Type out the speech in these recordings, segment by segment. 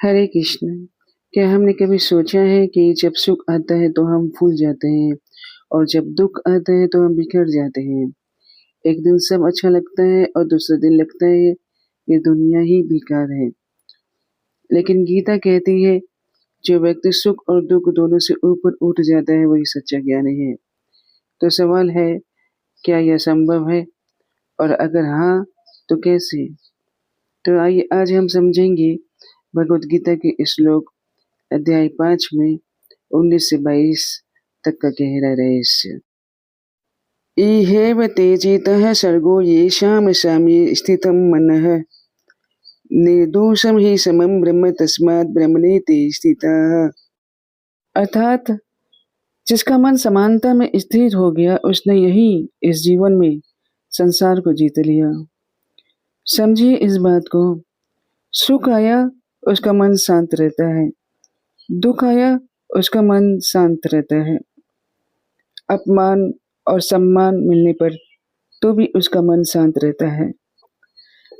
हरे कृष्ण। क्या हमने कभी सोचा है कि जब सुख आता है तो हम फूल जाते हैं और जब दुख आता है तो हम बिखर जाते हैं। एक दिन सब अच्छा लगता है और दूसरे दिन लगता है ये दुनिया ही बेकार है। लेकिन गीता कहती है जो व्यक्ति सुख और दुख दोनों से ऊपर उठ जाता है वही सच्चा ज्ञानी है। तो सवाल है, क्या यह संभव है और अगर हाँ तो कैसे? तो आइए आज हम समझेंगे भगवत गीता के श्लोक अध्याय 5 में 19 से 22 तक का गहरा रहस्य। इहेव तेजितः सर्गो येषां साम्ये स्थितं मनः निर्दोषं हि समं ब्रह्म तस्मात् ब्रह्मणे ते स्थितः। अर्थात जिसका मन समानता में स्थिर हो गया उसने यही इस जीवन में संसार को जीत लिया। समझिए इस बात को, सुख आया उसका मन शांत रहता है, दुख आया उसका मन शांत रहता है, अपमान और सम्मान मिलने पर तो भी उसका मन शांत रहता है।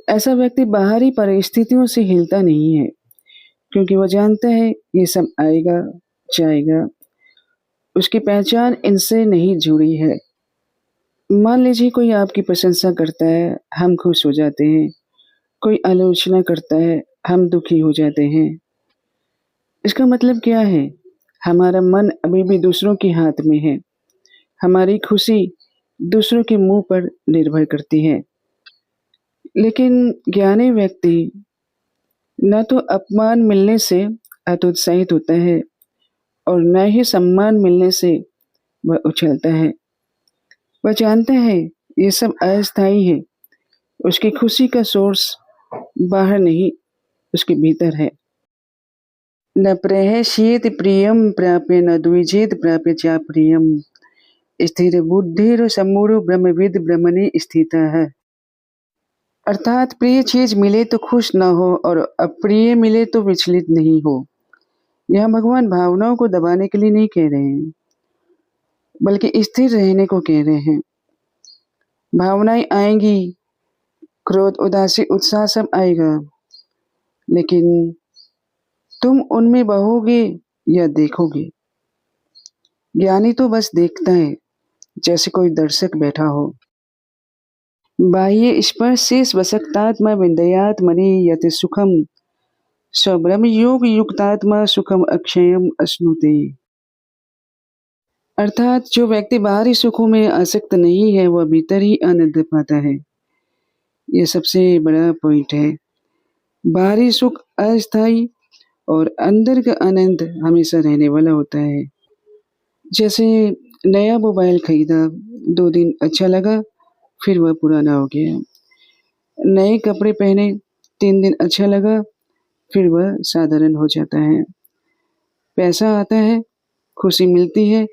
ऐसा व्यक्ति बाहरी परिस्थितियों से हिलता नहीं है क्योंकि वह जानता है ये सब आएगा जाएगा, उसकी पहचान इनसे नहीं जुड़ी है। मान लीजिए कोई आपकी प्रशंसा करता है, हम खुश हो जाते हैं, कोई आलोचना करता है, हम दुखी हो जाते हैं। इसका मतलब क्या है? हमारा मन अभी भी दूसरों के हाथ में है, हमारी खुशी दूसरों के मुंह पर निर्भर करती है। लेकिन ज्ञानी व्यक्ति न तो अपमान मिलने से हतोत्साहित होता है और न ही सम्मान मिलने से वह उछलता है। वह जानता है ये सब अस्थायी है, उसकी खुशी का सोर्स बाहर नहीं, उसके भीतर है। न प्रहस्येत प्रियम प्राप्य न द्विजेत प्राप्य च प्रियम स्थिर बुद्धिर समूढ़ ब्रह्मविद ब्रह्मणि स्थितः है। अर्थात प्रिय चीज मिले तो खुश न हो और अप्रिय मिले तो विचलित नहीं हो। यह भगवान भावनाओं को दबाने के लिए नहीं कह रहे हैं, बल्कि स्थिर रहने को कह रहे हैं। भावनाएं आएंगी, क्रोध, उदासी, उत्साह सब आएगा, लेकिन तुम उनमें बहोगे या देखोगे? ज्ञानी तो बस देखता है, जैसे कोई दर्शक बैठा हो। बाह्य स्पर्श से स्वशक्तात्मा विन्दयात्मनि यत् सुखम स्वब्रह्म योग युक्तात्मा सुखम अक्षयम अश्नुते। अर्थात जो व्यक्ति बाहरी सुखों में आसक्त नहीं है वह भीतर ही आनंद पाता है। यह सबसे बड़ा पॉइंट है। बाहरी सुख अस्थायी और अंदर का आनंद हमेशा रहने वाला होता है। जैसे नया मोबाइल खरीदा, 2 दिन अच्छा लगा, फिर वह पुराना हो गया। नए कपड़े पहने, 3 दिन अच्छा लगा, फिर वह साधारण हो जाता है। पैसा आता है, खुशी मिलती है,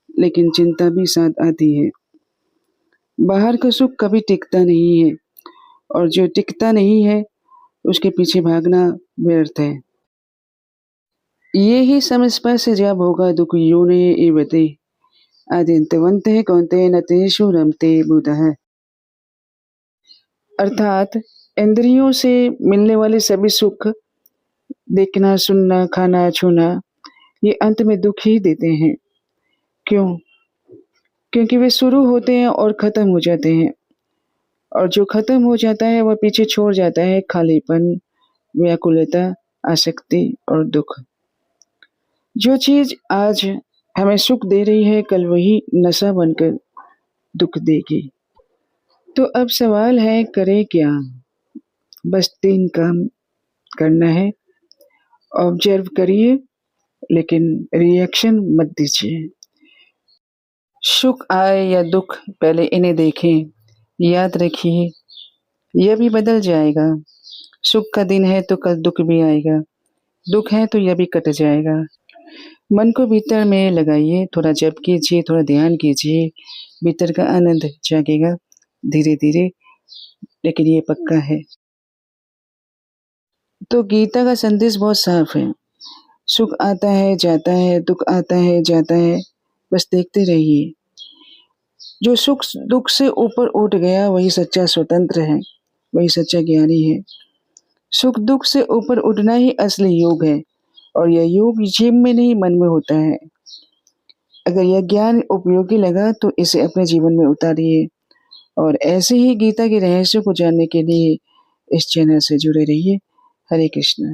लेकिन चिंता भी साथ आती है। बाहर का सुख कभी टिकता नहीं है और जो टिकता नहीं है उसके पीछे भागना व्यर्थ है। ये ही समस्पर्श जब होगा दुख योने एवते आद्यंतवंत कौन्तेय न तेषु रमते बुधः। अर्थात इंद्रियों से मिलने वाले सभी सुख, देखना, सुनना, खाना, छूना, ये अंत में दुख ही देते हैं। क्यों? क्योंकि वे शुरू होते हैं और खत्म हो जाते हैं, और जो खत्म हो जाता है वह पीछे छोड़ जाता है खालीपन, व्याकुलता, आसक्ति और दुख। जो चीज आज हमें सुख दे रही है कल वही नशा बनकर दुख देगी। तो अब सवाल है, करें क्या? बस 3 काम करना है। ऑब्जर्व करिए, लेकिन रिएक्शन मत दीजिए। सुख आए या दुख, पहले इन्हें देखें। याद रखिए, यह भी बदल जाएगा। सुख का दिन है तो कल दुख भी आएगा, दुख है तो यह भी कट जाएगा। मन को भीतर में लगाइए, थोड़ा जप कीजिए, थोड़ा ध्यान कीजिए, भीतर का आनंद जागेगा धीरे धीरे, लेकिन ये पक्का है। तो गीता का संदेश बहुत साफ है। सुख आता है जाता है, दुख आता है जाता है, बस देखते रहिए। जो सुख दुख से ऊपर उठ गया वही सच्चा स्वतंत्र है, वही सच्चा ज्ञानी है। सुख दुख से ऊपर उठना ही असली योग है और यह योग जिम में नहीं मन में होता है। अगर यह ज्ञान उपयोगी लगा तो इसे अपने जीवन में उतारिए और ऐसे ही गीता के रहस्यों को जानने के लिए इस चैनल से जुड़े रहिए। हरे कृष्ण।